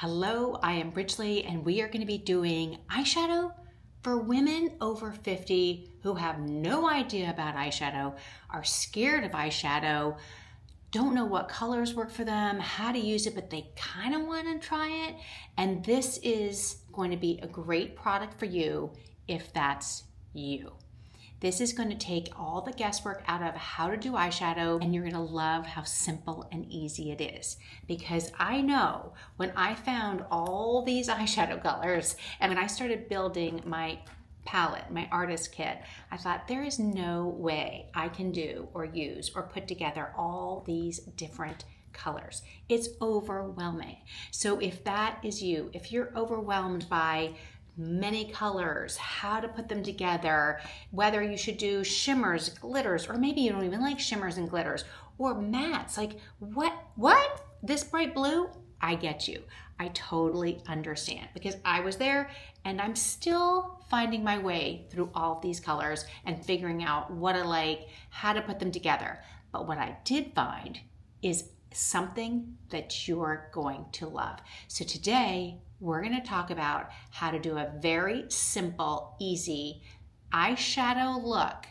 Hello, I am Bridgely, and we are going to be doing eyeshadow for women over 50 who have no idea about eyeshadow, are scared of eyeshadow, don't know what colors work for them, how to use it, but they kind of want to try it. And this is going to be a great product for you if that's you. This is going to take all the guesswork out of how to do eyeshadow, and you're going to love how simple and easy it is. Because I know when I found all these eyeshadow colors and when I started building my palette, my artist kit, I thought there is no way I can do or use or put together all these different colors. It's overwhelming. So if that is you, if you're overwhelmed by many colors, how to put them together, whether you should do shimmers, glitters, or maybe you don't even like shimmers and glitters, or mattes, like what? This bright blue? I get you. I totally understand because I was there and I'm still finding my way through all of these colors and figuring out what I like, how to put them together. But what I did find is something that you're going to love. So today, we're going to talk about how to do a very simple, easy eyeshadow look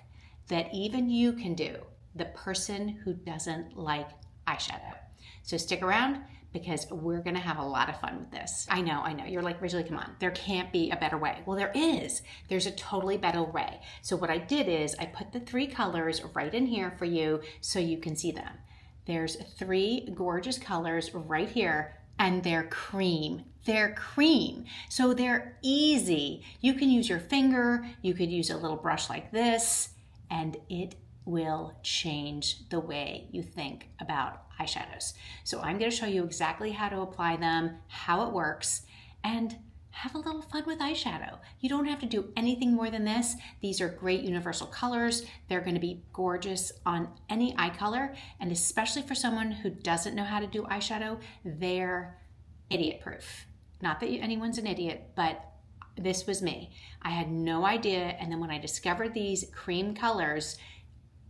that even you can do, the person who doesn't like eyeshadow. So stick around because we're going to have a lot of fun with this. I know. You're like, Ridgely, come on. There can't be a better way. Well, there is. There's a totally better way. So what I did is I put the three colors right in here for you so you can see them. There's three gorgeous colors right here, and they're cream. They're cream. So they're easy. You can use your finger, you could use a little brush like this, and it will change the way you think about eyeshadows. So I'm going to show you exactly how to apply them, how it works, and have a little fun with eyeshadow. You don't have to do anything more than this. These are great universal colors. They're going to be gorgeous on any eye color, and especially for someone who doesn't know how to do eyeshadow, they're idiot proof. Not that anyone's an idiot, but this was me. I had no idea, and then when I discovered these cream colors,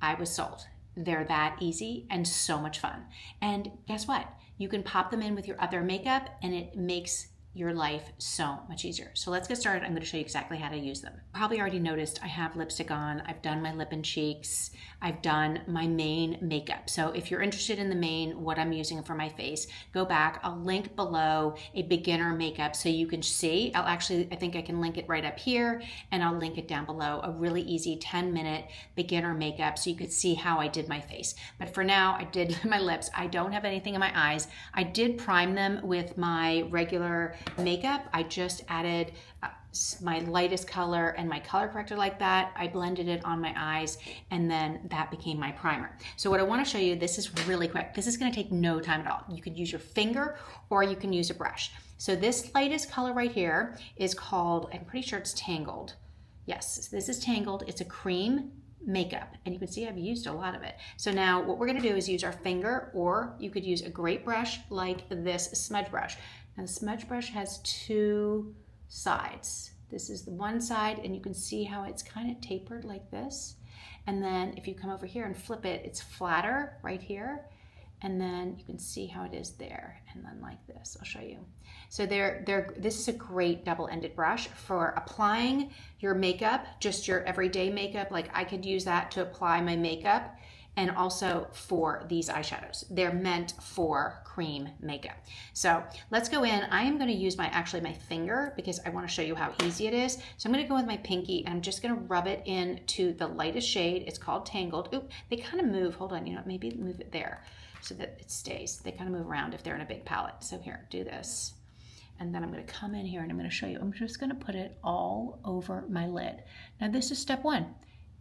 I was sold. They're that easy and so much fun. And guess what? You can pop them in with your other makeup, and it makes your life so much easier. So let's get started. I'm going to show you exactly how to use them. Probably already noticed I have lipstick on. I've done my lip and cheeks. I've done my main makeup. So if you're interested in the main, what I'm using for my face, go back. I'll link below a beginner makeup so you can see. I think I can link it right up here, and I'll link it down below. A really easy 10-minute beginner makeup so you could see how I did my face. But for now, I did my lips. I don't have anything in my eyes. I did prime them with my regular makeup. I just added my lightest color and my color corrector like that. I blended it on my eyes, and then that became my primer. So what I want to show you, this is really quick. This is going to take no time at all. You could use your finger or you can use a brush. So this lightest color right here is called, I'm pretty sure it's Tangled. Yes, this is Tangled. It's a cream makeup, and you can see I've used a lot of it. So now what we're going to do is use our finger, or you could use a great brush like this smudge brush. And the smudge brush has two sides. This is the one side, and you can see how it's kind of tapered like this. And then if you come over here and flip it, it's flatter right here. And then you can see how it is there. And then like this, I'll show you. So this is a great double-ended brush for applying your makeup, just your everyday makeup. Like I could use that to apply my makeup, and also for these eyeshadows. They're meant for cream makeup. So let's go in. I am going to use my finger because I want to show you how easy it is. So I'm going to go with my pinky, and I'm just going to rub it into the lightest shade. It's called Tangled. Oop, they kind of move. Hold on, maybe move it there so that it stays. They kind of move around if they're in a big palette. So here, do this. And then I'm going to come in here and I'm going to show you. I'm just going to put it all over my lid. Now this is step one.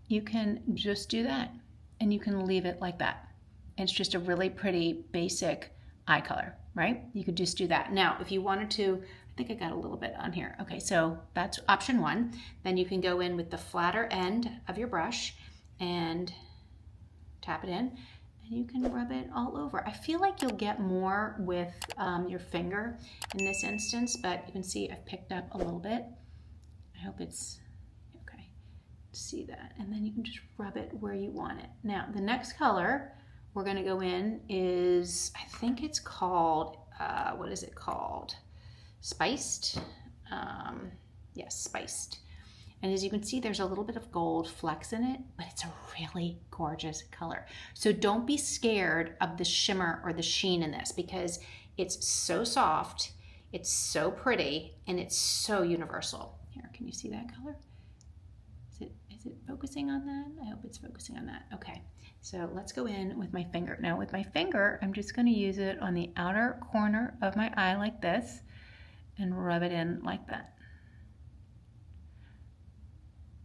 You can just do that, and you can leave it like that. It's just a really pretty basic eye color, right? You could just do that. Now, if you wanted to, I think I got a little bit on here. Okay, so that's option one. Then you can go in with the flatter end of your brush and tap it in, and you can rub it all over. I feel like you'll get more with your finger in this instance, but you can see I've picked up a little bit. I hope it's okay. See that, and then you can just rub it where you want it. Now, the next color we're going to go in is, I think it's called, what is it called? Spiced. Yes, Spiced. And as you can see, there's a little bit of gold flecks in it, but it's a really gorgeous color. So don't be scared of the shimmer or the sheen in this because it's so soft, it's so pretty, and it's so universal. Here, can you see that color? Is it focusing on that? I hope it's focusing on that. Okay, so let's go in with my finger. Now with my finger, I'm just gonna use it on the outer corner of my eye like this and rub it in like that.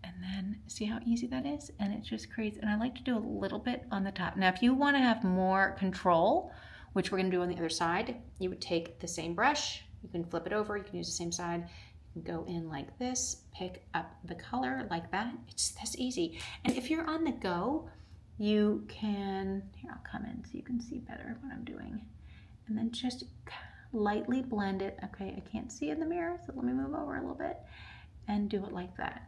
And then see how easy that is? And it just creates, and I like to do a little bit on the top. Now, if you want to have more control, which we're going to do on the other side, you would take the same brush, you can flip it over, you can use the same side, you can go in like this, pick up the color like that. It's this easy. And if you're on the go, you can, here I'll come in so you can see better what I'm doing. And then just lightly blend it. Okay, I can't see in the mirror, so let me move over a little bit and do it like that.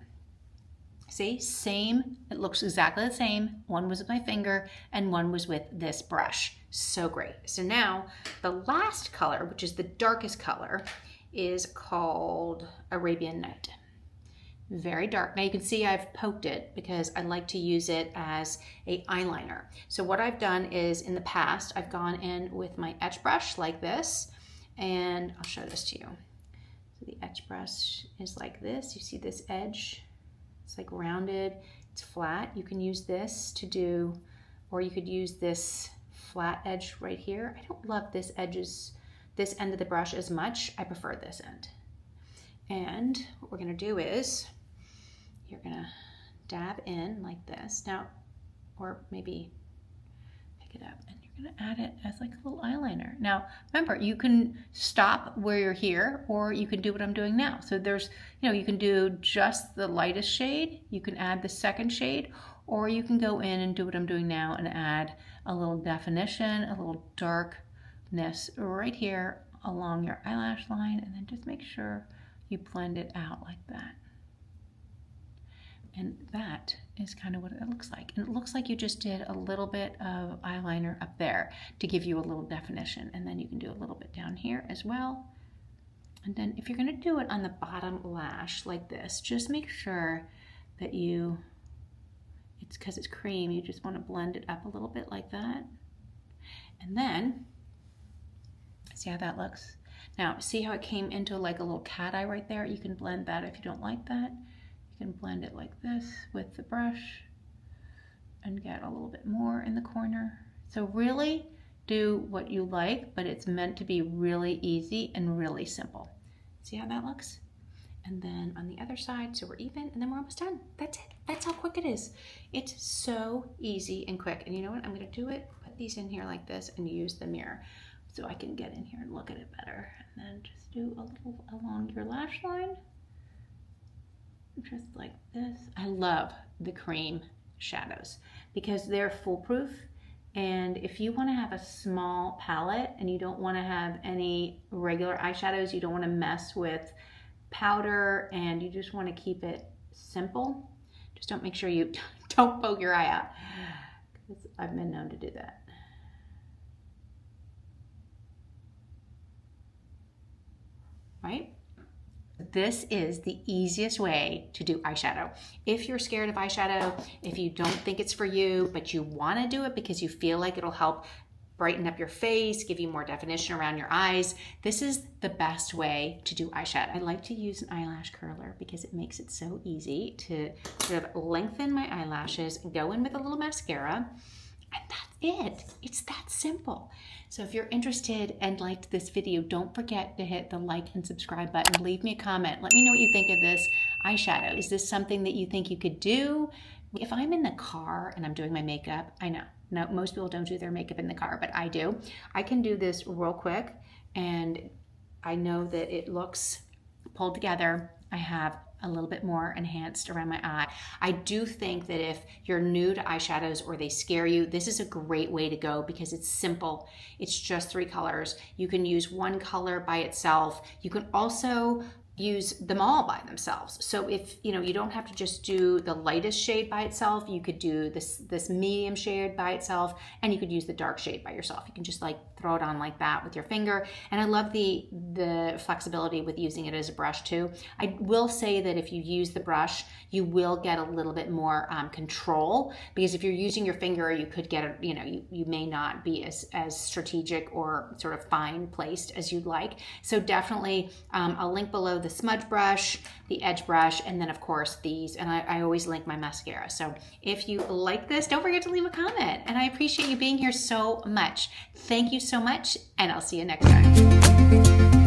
See, same, it looks exactly the same. One was with my finger and one was with this brush. So great. So now the last color, which is the darkest color, is called Arabian Night. Very dark. Now you can see I've poked it because I like to use it as a eyeliner. So what I've done is in the past, I've gone in with my etch brush like this, and I'll show this to you. So the etch brush is like this. You see this edge? It's like rounded, it's flat. You can use this to do, or you could use this flat edge right here. I don't love this end of the brush as much. I prefer this end. And what we're gonna do is, you're gonna dab in like this. Now, or maybe pick it up and you're gonna add it as like a little eyeliner. Now, remember, you can stop where you're here or you can do what I'm doing now. So there's, you can do just the lightest shade, you can add the second shade, or you can go in and do what I'm doing now and add a little definition, a little darkness right here along your eyelash line, and then just make sure you blend it out like that. And that is kind of what it looks like. And it looks like you just did a little bit of eyeliner up there to give you a little definition. And then you can do a little bit down here as well. And then if you're gonna do it on the bottom lash like this, just make sure that it's because it's cream, you just wanna blend it up a little bit like that. And then, see how that looks? Now, see how it came into like a little cat eye right there? You can blend that if you don't like that. You can blend it like this with the brush and get a little bit more in the corner. So really do what you like, but it's meant to be really easy and really simple. See how that looks? And then on the other side, so we're even, and then we're almost done. That's it. That's how quick it is. It's so easy and quick. And you know what? I'm gonna do it, put these in here like this and use the mirror so I can get in here and look at it better. And then just do a little along your lash line. Just like this. I love the cream shadows because they're foolproof. And if you want to have a small palette and you don't want to have any regular eyeshadows, you don't want to mess with powder and you just want to keep it simple, just don't make sure you don't poke your eye out because I've been known to do that. Right? This is the easiest way to do eyeshadow. If you're scared of eyeshadow, if you don't think it's for you, but you want to do it because you feel like it'll help brighten up your face, give you more definition around your eyes, this is the best way to do eyeshadow. I like to use an eyelash curler because it makes it so easy to sort of lengthen my eyelashes and go in with a little mascara. And that's it. It's that simple. So if you're interested and liked this video, don't forget to hit the like and subscribe button. Leave me a comment. Let me know what you think of this eyeshadow. Is this something that you think you could do? If I'm in the car and I'm doing my makeup, I know. Now, most people don't do their makeup in the car, but I do. I can do this real quick and I know that it looks pulled together. I have a little bit more enhanced around my eye. I do think that if you're new to eyeshadows or they scare you, this is a great way to go because it's simple. It's just 3 colors. You can use one color by itself. You can also use them all by themselves. So if you don't have to just do the lightest shade by itself, you could do this medium shade by itself, and you could use the dark shade by yourself. You can just like throw it on like that with your finger. And I love the flexibility with using it as a brush too. I will say that if you use the brush, you will get a little bit more control, because if you're using your finger, you could get you may not be as strategic or sort of fine placed as you'd like. So definitely I'll link below the smudge brush, the edge brush, and then of course these, and I always link my mascara. So if you like this, don't forget to leave a comment, and I appreciate you being here so much. Thank you so much, and I'll see you next time.